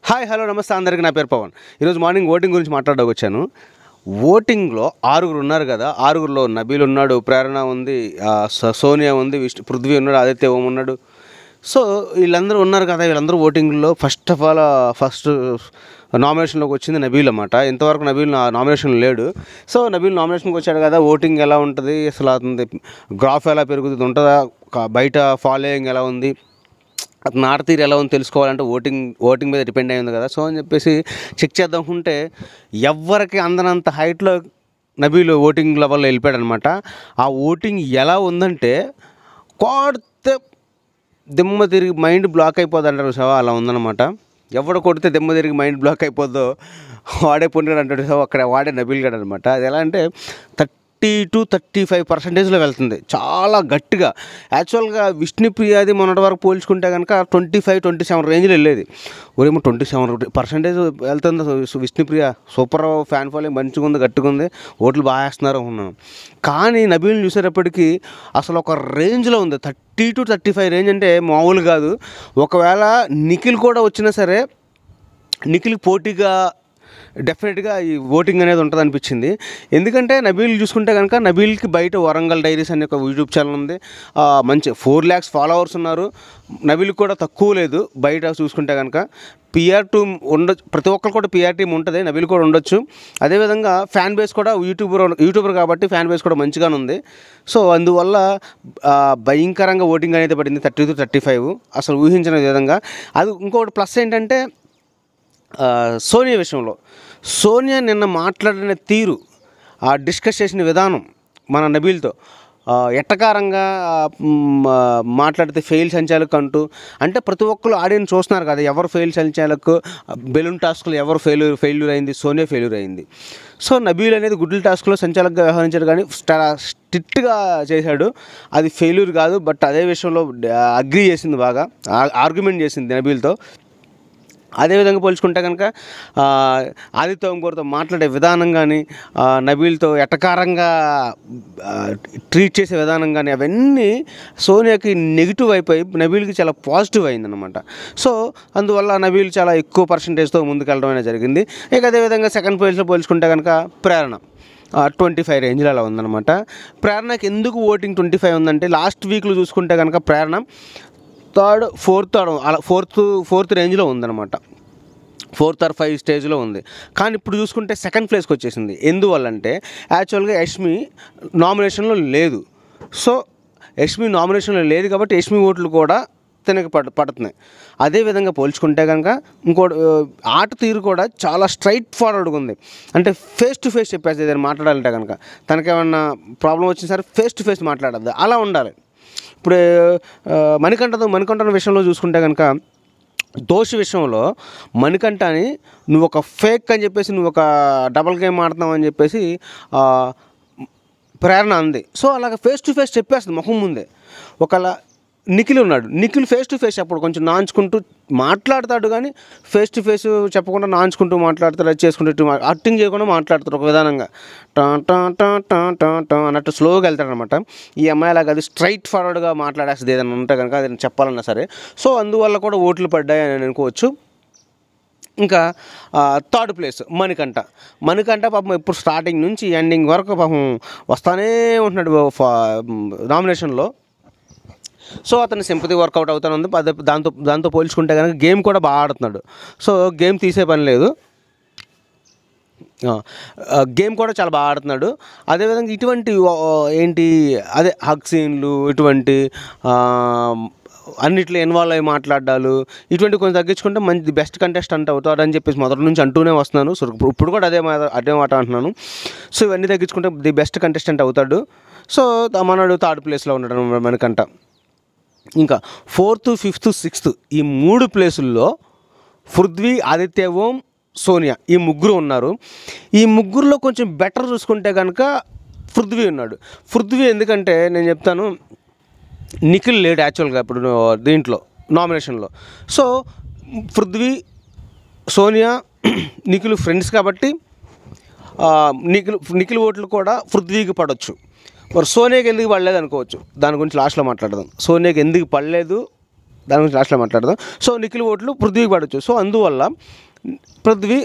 Hi hello నమస్తే అందరికీ. నా పేరు పవన్. ఈరోజు మార్నింగ్ ఓటింగ్ గురించి మాట్లాడడానికి వచ్చాను. ఓటింగ్లో 6 ఉన్నారు కదా. 6లో నబీల్ ఉన్నాడు, ప్రేరణ ఉంది, సోనియా ఉంది, పృథ్వీ ఉన్నాడు, ఆదిత్య ఓం ఉన్నాడు. సో వీళ్ళందరూ ఉన్నారు కదా. వీళ్ళందరూ ఓటింగ్లో ఫస్ట్ నామినేషన్లోకి వచ్చింది నబీల్ అన్నమాట. ఇంతవరకు నబీల్ నామినేషన్ లేడు. సో నబీల్ నామినేషన్కి వచ్చాడు కదా. ఓటింగ్ ఎలా ఉంటుంది, అసలు అతని గ్రాఫ్ ఎలా పెరుగుతుంది, ఉంటుందా, బయట ఫాలోయింగ్ ఎలా ఉంది, అతను ఆడతీరు ఎలా ఉంది తెలుసుకోవాలంటే ఓటింగ్ మీద డిపెండ్ అయింది కదా. సో అని చెప్పేసి చెక్ చేద్దామంటే ఎవరికి అందనంత హైట్లో నబీల్ ఓటింగ్ లెవెల్లో వెళ్ళిపోయాడు అనమాట. ఆ ఓటింగ్ ఎలా ఉందంటే కొడితే దిమ్మ తిరిగి మైండ్ బ్లాక్ అయిపోద్ది అంటారు సార్, అలా ఉందన్నమాట. ఎవడు కొడితే దిమ్మ తిరిగి మైండ్ బ్లాక్ అయిపోద్దో వాడే పొందిగాడు అంటాడు సార్, అక్కడ వాడే నబీల్ గడ్ అనమాట. అది ఎలా అంటే 30 to 35% వెళ్తుంది, చాలా గట్టిగా. యాక్చువల్గా విష్ణుప్రియాది మొన్నటి వరకు పోల్చుకుంటే కనుక 25-27 రేంజ్లో వెళ్ళేది. ఒరేమో 27% వెళ్తుంది విష్ణుప్రియ. సూపర్ ఫ్యాన్ ఫాలోయింగ్ మంచిగా ఉంది, గట్టిగా ఉంది, ఓట్లు బాగా వేస్తున్నారు అనుకున్నాను. కానీ నబీల్ని చూసేటప్పటికి అసలు ఒక రేంజ్లో ఉంది. 30 to 35 రేంజ్ అంటే మామూలు కాదు. ఒకవేళ నిఖిల్ కూడా వచ్చినా సరే నిఖిల్కి పోటీగా డెఫినెట్గా ఈ ఓటింగ్ అనేది ఉంటుంది అనిపించింది. ఎందుకంటే నబీల్ చూసుకుంటే కనుక నబీల్కి బయట వరంగల్ డైరీస్ అనే ఒక యూట్యూబ్ ఛానల్ ఉంది, మంచి 4 lakhs ఫాలోవర్స్ ఉన్నారు. నబీల్కి కూడా తక్కువ లేదు బయట చూసుకుంటే కనుక. PR2 ఉండొచ్చు, ప్రతి ఒక్కరు కూడా PR టీం ఉంటుంది, నబీల్ కూడా ఉండొచ్చు. అదేవిధంగా ఫ్యాన్ బేస్ కూడా యూట్యూబర్ కాబట్టి ఫ్యాన్ బేస్ కూడా మంచిగానే ఉంది. సో అందువల్ల భయంకరంగా ఓటింగ్ అనేది పడింది 30 to 35, అసలు ఊహించిన విధంగా. అది ఇంకొకటి ప్లస్ ఏంటంటే సోనియా విషయంలో, సోనియా నిన్న మాట్లాడిన తీరు, డిస్కస్ చేసిన విధానం మన నబీల్తో ఎట్టకారంగా మాట్లాడితే ఫెయిల్ సంచాలకు అంటూ, అంటే ప్రతి ఒక్కరు ఆడియన్స్ చూస్తున్నారు కదా, ఎవరు ఫెయిల్ సంచాలకు, బెలూన్ టాస్క్లో ఎవరు ఫెయిల్యూర్ అయింది, సోనియా ఫెయిల్యూర్ అయింది. సో నబీల్ అనేది గుడ్ల టాస్క్లో సంచాలకుగా వ్యవహరించాడు, కానీ స్ట్రిక్ట్గా చేశాడు, అది ఫెయిల్యూర్ కాదు. బట్ అదే విషయంలో అగ్రీ చేసింది, బాగా ఆర్గ్యుమెంట్ చేసింది నబీల్తో. అదేవిధంగా పోల్చుకుంటే కనుక ఆదిత్య ఓంగోర్తో మాట్లాడే విధానం కానీ, నబీల్తో ఎటకారంగా ట్రీట్ చేసే విధానం కానీ, అవన్నీ సోనియాకి నెగిటివ్ అయిపోయి నబీల్కి చాలా పాజిటివ్ అయిందన్నమాట. సో అందువల్ల నబీల్ చాలా ఎక్కువ పర్సంటేజ్తో ముందుకెళ్ళడం అనేది జరిగింది. ఇక అదేవిధంగా సెకండ్ ప్లేస్లో పోల్చుకుంటే కనుక ప్రేరణ 25 రేంజ్లో అలా ఉందన్నమాట. ప్రేరణకి ఎందుకు ఓటింగ్ 25 ఉందంటే, లాస్ట్ వీక్లో చూసుకుంటే కనుక ప్రేరణ అలా ఫోర్త్ రేంజ్లో ఉందన్నమాట. 4th or 5 స్టేజ్లో ఉంది. కానీ ఇప్పుడు చూసుకుంటే సెకండ్ ప్లేస్కి వచ్చేసింది. ఎందువల్లంటే యాక్చువల్గా యష్మి నామినేషన్లో లేదు. సో యష్మి నామినేషన్లో లేదు కాబట్టి యష్మి ఓట్లు కూడా తినక పడుతున్నాయి. అదేవిధంగా పోల్చుకుంటే కనుక ఇంకోటి ఆట తీరు కూడా చాలా స్ట్రైట్ ఫార్వర్డ్గా ఉంది. అంటే ఫేస్ టు ఫేస్ చెప్పేసి ఏదైనా మాట్లాడాలంటే కనుక, తనకేమన్నా ప్రాబ్లం వచ్చినా సరే ఫేస్ టు ఫేస్ మాట్లాడద్దు, అలా ఉండాలి. ఇప్పుడు మణికంఠ విషయంలో చూసుకుంటే కనుక, దోషి విషయంలో మణికంఠని నువ్వు ఒక ఫేక్ అని చెప్పేసి, నువ్వు ఒక డబల్ గేమ్ ఆడుతున్నావు అని చెప్పేసి ప్రేరణ అంది. సో అలాగ ఫేస్ టు ఫేస్ చెప్పేస్తుంది ముఖం ముందే. ఒకవేళ నిఖిల్ ఉన్నాడు, నిఖిల్ ఫేస్ టు ఫేస్ అప్పుడు కొంచెం నాంచుకుంటూ మాట్లాడతాడు, కానీ ఫేస్ టు ఫేస్ చెప్పకుండా నాంచుకుంటూ మాట్లాడతాడు, అది చేసుకుంటూ యాక్టింగ్ చేయకుండా మాట్లాడతాడు ఒక విధానంగా, టా అన్నట్టు స్లోగా వెళ్తాడనమాట. ఈ అమ్మాయి అలాగ అది స్ట్రైట్ ఫార్వర్డ్గా మాట్లాడేస్తుంది ఏదైనా ఉంటే కనుక, అది చెప్పాలన్నా సరే. సో అందువల్ల కూడా ఓట్లు పడ్డాయి అని అనుకోవచ్చు. ఇంకా థర్డ్ ప్లేస్ మణికంఠ పాపం ఇప్పుడు స్టార్టింగ్ నుంచి ఎండింగ్ వరకు పాపం వస్తానే ఉంటున్నాడు నామినేషన్లో. సో అతను సింపతి వర్కౌట్ అవుతానే ఉంది. దాంతో పోల్చుకుంటే కనుక గేమ్ కూడా బాగా ఆడుతున్నాడు. సో గేమ్ తీసే పని లేదు, గేమ్ కూడా చాలా బాగా ఆడుతున్నాడు. అదేవిధంగా ఇటువంటి అదే హగ్ సీన్లు, ఇటువంటి అన్నిట్లో ఇన్వాల్వ్ అయ్యి మాట్లాడాలు, ఇటువంటి కొంచెం తగ్గించుకుంటే మంచి బెస్ట్ కంటెస్టెంట్ అవుతాడని చెప్పేసి మొదటి నుంచి అంటూనే వస్తున్నాను. సో ఇప్పుడు కూడా అదే మాట అంటున్నాను. సో ఇవన్నీ తగ్గించుకుంటే ది బెస్ట్ కంటెస్టెంట్ అవుతాడు. సో మనడు థర్డ్ ప్లేస్లో ఉన్నాడు మణికంఠ. ఇంకా 4th, 5th, 6th ఈ 3 ప్లేసుల్లో పృథ్వీ, ఆదిత్య ఓం, సోనియా ఈ ముగ్గురు ఉన్నారు. ఈ ముగ్గురులో కొంచెం బెటర్ చూసుకుంటే కనుక పృథ్వీ ఉన్నాడు. పృథ్వీ ఎందుకంటే నేను చెప్తాను, నిఖిల్ లేడు యాక్చువల్గా ఇప్పుడు దీంట్లో నామినేషన్లో. సో పృథ్వీ, సోనియా, నిఖిల్ ఫ్రెండ్స్ కాబట్టి నిఖిల్ ఓట్లు కూడా పృథ్వీకి పడవచ్చు. మరి సోనియాకి ఎందుకు పడలేదు అనుకోవచ్చు, దాని గురించి లాస్ట్లో మాట్లాడదాం. సోనియాకి ఎందుకు పడలేదు దాని గురించి లాస్ట్లో మాట్లాడదాం. సో నిఖిల్ ఓట్లు పృథ్వీకి పడవచ్చు. సో అందువల్ల పృథ్వీ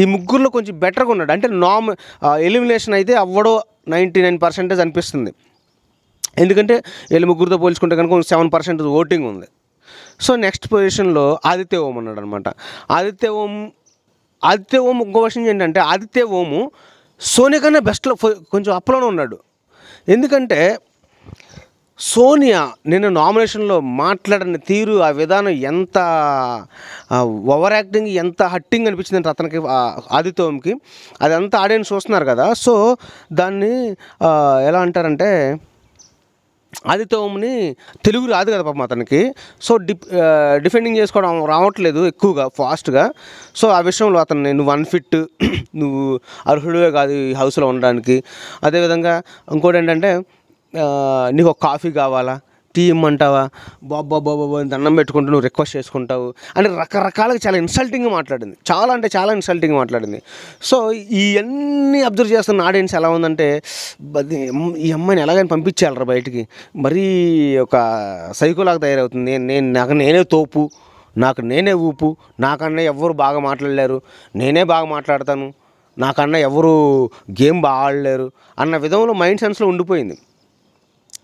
ఈ ముగ్గురులో కొంచెం బెటర్గా ఉన్నాడు. అంటే ఎలిమినేషన్ అయితే అవ్వడో 99% అనిపిస్తుంది. ఎందుకంటే వీళ్ళు ముగ్గురితో పోల్చుకుంటే కనుక 7% ఓటింగ్ ఉంది. సో నెక్స్ట్ పొజిషన్లో ఆదిత్య ఓం ఉన్నాడు అనమాట. ఆదిత్య ఓం ఇంకో విషయం ఏంటంటే ఆదిత్య ఓము సోనియా కన్నా బెస్ట్లో కొంచెం అప్లోనే ఉన్నాడు. ఎందుకంటే సోనియా నిన్న నామినేషన్లో మాట్లాడిన తీరు, ఆ విధానం ఎంత ఓవర్ యాక్టింగ్, ఎంత హట్టింగ్ అనిపించింది అంటే అతనికి ఆదిత్య ఓంకి అదంతా ఆడియన్స్ చూస్తున్నారు కదా. సో దాన్ని ఎలా అంటారంటే ఆదిత్య ఓంని తెలుగు రాదు కదా పాపం అతనికి. సో డిఫెండింగ్ చేసుకోవడం రావట్లేదు ఎక్కువగా ఫాస్ట్గా. సో ఆ విషయంలో అతన్ని నువ్వు అన్ఫిట్, నువ్వు అర్హుడివే కాదు ఈ హౌస్లో ఉండడానికి. అదేవిధంగా ఇంకోటి ఏంటంటే నీకు ఒక కాఫీ కావాలా, టీ ఇమ్మంటావా, బాబా దండం పెట్టుకుంటూ నువ్వు రిక్వెస్ట్ చేసుకుంటావు అని రకరకాలుగా చాలా ఇన్సల్టింగ్గా మాట్లాడింది. చాలా అంటే చాలా ఇన్సల్టింగ్గా మాట్లాడింది. సో ఇవన్నీ అబ్జర్వ్ చేస్తున్న ఆడియన్స్ ఎలా ఉందంటే ఈ అమ్మాయిని ఎలాగైనా పంపించేయాలరా బయటికి, మరీ ఒక సైకోలాగా తయారవుతుంది. నాకు నేనే తోపు, నాకు నేనే ఊపు, నాకన్నా ఎవరు బాగా మాట్లాడలేరు, నేనే బాగా మాట్లాడతాను, నాకన్నా ఎవరు గేమ్ బాగా ఆడలేరు అన్న విధంలో మైండ్ సెన్స్లో ఉండిపోయింది.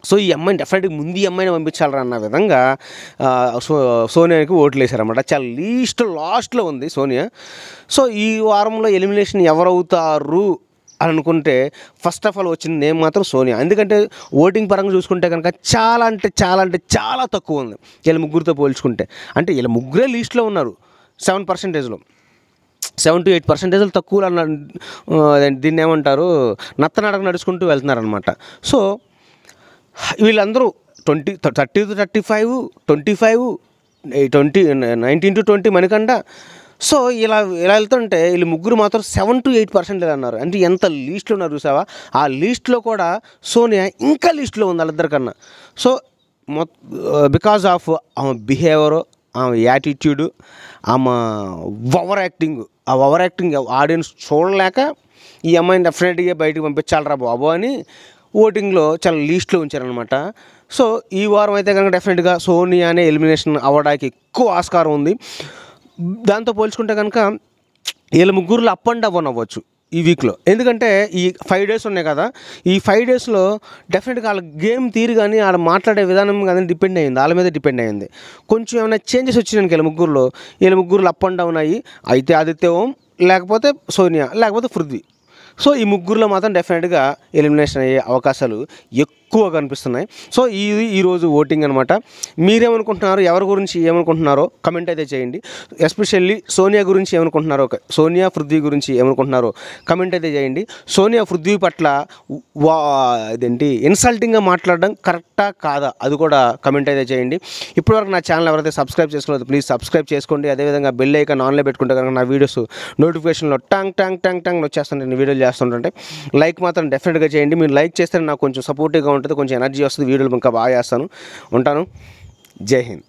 సో ఈ అమ్మాయిని డెఫినెట్గా ముందు ఈ అమ్మాయిని పంపించాలరా అన్న విధంగా సోనియాకి ఓట్లు వేశారన్నమాట. చాలా లాస్ట్లో ఉంది సోనియా. సో ఈ వారంలో ఎలిమినేషన్ ఎవరవుతారు అని అనుకుంటే ఫస్ట్ ఆఫ్ ఆల్ వచ్చిన నేమ్ మాత్రం సోనియా. ఎందుకంటే ఓటింగ్ పరంగా చూసుకుంటే కనుక చాలా తక్కువ ఉంది వీళ్ళ ముగ్గురితో పోల్చుకుంటే. అంటే వీళ్ళ ముగ్గురే లీస్ట్లో ఉన్నారు 7%లో, 7 to 8% తక్కువ అన్నారు. దీన్ని ఏమంటారు, నత్తనడక నడుచుకుంటూ వెళ్తున్నారనమాట. సో వీళ్ళందరూ 30 to 35, 25, 19 to 20 మణికంఠ. సో ఇలా వెళ్తుంటే వీళ్ళు ముగ్గురు మాత్రం 7 to 8% అన్నారు. అంటే ఎంత లీస్ట్లో ఉన్నారు చూసావా. ఆ లీస్ట్లో కూడా సోనియా ఇంకా లీస్ట్లో ఉంది వాళ్ళిద్దరికన్నా. సో బికాజ్ ఆఫ్ ఆమె బిహేవియరు, ఆమె యాటిట్యూడు, ఆమె ఓవర్ యాక్టింగ్ ఆడియన్స్ చూడలేక ఈ అమ్మాయిని డెఫినెట్గా బయటకు పంపించాలరా బాబు అని ఓటింగ్లో చాలా లీస్ట్లో ఉంచారనమాట. సో ఈ వారం అయితే కనుక డెఫినెట్గా సోనియానే ఎలిమినేషన్ అవ్వడానికి ఎక్కువ ఆస్కారం ఉంది. దాంతో పోల్చుకుంటే కనుక వీళ్ళ ముగ్గురులో అప్ అండ్ డౌన్ అవ్వచ్చు ఈ వీక్లో. ఎందుకంటే ఈ 5 days ఉన్నాయి కదా, ఈ 5 daysలో డెఫినెట్గా వాళ్ళ గేమ్ తీరు కానీ వాళ్ళ మాట్లాడే విధానం కానీ డిపెండ్ అయ్యింది, వాళ్ళ మీద డిపెండ్ అయ్యింది. కొంచెం ఏమైనా చేంజెస్ వచ్చినాయి వీళ్ళ ముగ్గురులో అప్ అండ్ డౌన్ అయ్యి అయితే ఆదిత్య ఓం, లేకపోతే సోనియా, లేకపోతే పృథ్వీ. సో ఈ ముగ్గురులో మాత్రం డెఫినెట్గా ఎలిమినేషన్ అయ్యే అవకాశాలు ఎక్కువ కనిపిస్తున్నాయి. సో ఈరోజు ఓటింగ్ అనమాట. మీరేమనుకుంటున్నారు, ఎవరి గురించి ఏమనుకుంటున్నారో కమెంట్ అయితే చేయండి. ఎస్పెషల్లీ సోనియా గురించి ఏమనుకుంటున్నారో, సోనియా పృథ్వీ గురించి ఏమనుకుంటున్నారో కమెంట్ అయితే చేయండి. సోనియా పృథ్వీ పట్ల ఇన్సల్టింగ్గా మాట్లాడడం కరెక్టా కాదా అది కూడా కమెంట్ అయితే చేయండి. ఇప్పటివరకు నా ఛానల్ ఎవరైతే సబ్స్క్రైబ్ చేసుకోలేదు ప్లీజ్ సబ్స్క్రైబ్ చేసుకోండి. అదేవిధంగా బెల్ ఐకాన్ ఆన్లో పెట్టుకుంటే కనుక నా వీడియోస్ నోటిఫికేషన్లో టంగ్ వచ్చేస్తుంటే నేను వీడియోలు చేస్తుంటే లైక్ మాత్రం డెఫినెట్గా చేయండి. మీరు లైక్ చేస్తే నాకు కొంచెం సపోర్టివ్గా ఉంటుంది, కొంచెం ఎనర్జీ వస్తుంది, వీడియోలు ఇంకా బాగా చేస్తాను. ఉంటాను. జై హింద్.